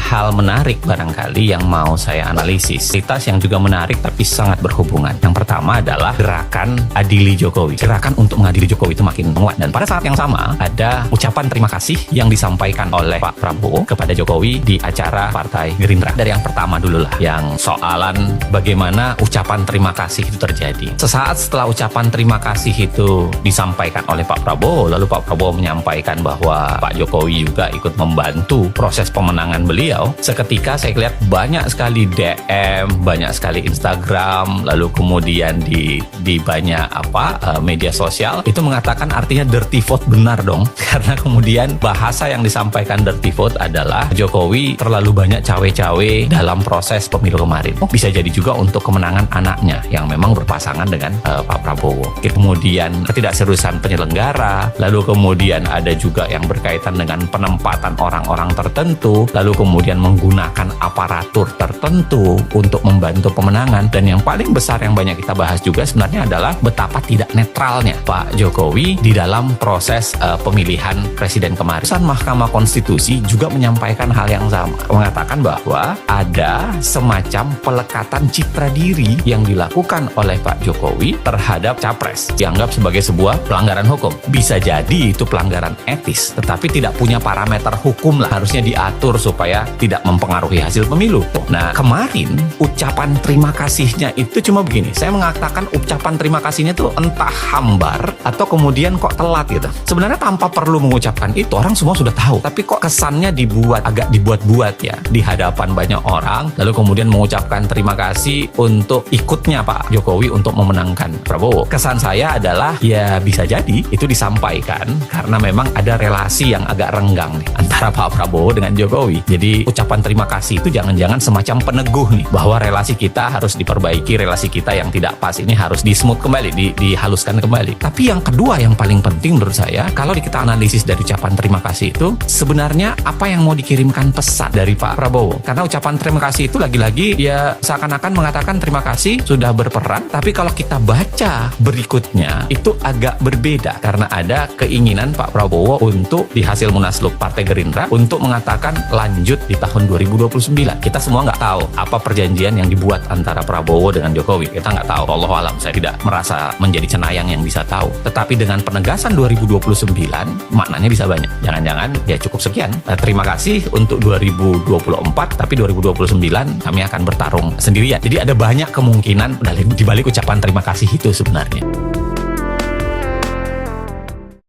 hal menarik barangkali yang mau saya analisis. Cerita yang juga menarik tapi sangat berhubungan. Yang pertama adalah gerakan Adili Jokowi. Gerakan untuk mengadili Jokowi itu makin menguat. Dan pada saat yang sama ada ucapan terima kasih yang disampaikan oleh Pak Prabowo kepada Jokowi di acara Partai Gerindra. Dari yang pertama dulu lah, yang soalan bagaimana ucapan terima kasih itu terjadi. Sesaat setelah ucapan terima kasih itu disampaikan oleh Pak Prabowo, lalu Pak Prabowo menyampaikan bahwa Pak Jokowi juga ikut membantu proses pemenangan beliau. Seketika saya lihat banyak sekali DM, banyak sekali Instagram, lalu kemudian di banyak media sosial itu mengatakan artinya dirty vote benar dong. Karena kemudian bahasa yang disampaikan dirty vote adalah Jokowi terlalu banyak cawe-cawe dalam proses pemilu kemarin. Bisa jadi juga untuk kemenangan anaknya yang memang berpasangan dengan Pak Prabowo. Kemudian ketidakseriusan penyelenggara, lalu kemudian ada juga yang berkaitan dengan penempatan orang-orang tertentu, lalu kemudian menggunakan aparatur tertentu untuk membantu pemenangan. Dan yang paling besar yang banyak kita bahas juga sebenarnya adalah betapa tidak netralnya Pak Jokowi di dalam proses pemilihan presiden kemarin. Putusan Mahkamah Konstitusi juga menyampaikan hal yang sama, mengatakan bahwa ada semacam pelekatan citra diri yang dilakukan oleh Pak Jokowi terhadap capres, dianggap sebagai sebuah pelanggaran hukum. Bisa jadi itu pelanggaran etis, tetapi tidak punya parameter hukum lah, harusnya diatur supaya tidak mempengaruhi hasil pemilu. Nah, kemarin ucapan terima kasihnya itu cuma begini, saya mengatakan ucapan terima kasihnya itu entah hambar atau kemudian kok telat gitu. Sebenarnya tanpa perlu mengucapkan itu, orang semua sudah tahu, tapi kok kesannya agak dibuat-buat ya di hadapan banyak orang, lalu kemudian mengucapkan terima kasih untuk ikutnya Pak Jokowi untuk memenangkan Prabowo. Kesan saya adalah ya bisa jadi itu disampaikan karena memang ada relasi yang agak renggang nih antara Pak Prabowo dengan Jokowi. Jadi ucapan terima kasih itu jangan-jangan semacam peneguh nih bahwa relasi kita harus diperbaiki, relasi kita yang tidak pas ini harus di-smooth kembali, dihaluskan kembali. Tapi yang kedua yang paling penting menurut saya, kalau kita analisis dari ucapan terima kasih itu sebenarnya apa yang mau dikirimkan pesan dari Pak Prabowo. Karena ucapan terima kasih itu lagi-lagi ya seakan-akan mengatakan terima kasih sudah berperan, tapi kalau kita baca berikutnya itu agak berbeda karena ada keinginan Pak Prabowo untuk di hasil Munaslup Partai Gerindra untuk mengatakan lanjut di tahun 2029. Kita semua nggak tahu apa perjanjian yang dibuat antara Prabowo dengan Jokowi. Kita nggak tahu. Wallahu alam, saya tidak merasa menjadi cenayang yang bisa tahu. Tetapi dengan penegasan 2029 maknanya bisa banyak. Jangan-jangan ya cukup sekian. Terima kasih untuk 2024, tapi 2029 kami akan bertarung sendirian. Jadi ada banyak kemungkinan di balik ucapan terima kasih itu sebenarnya.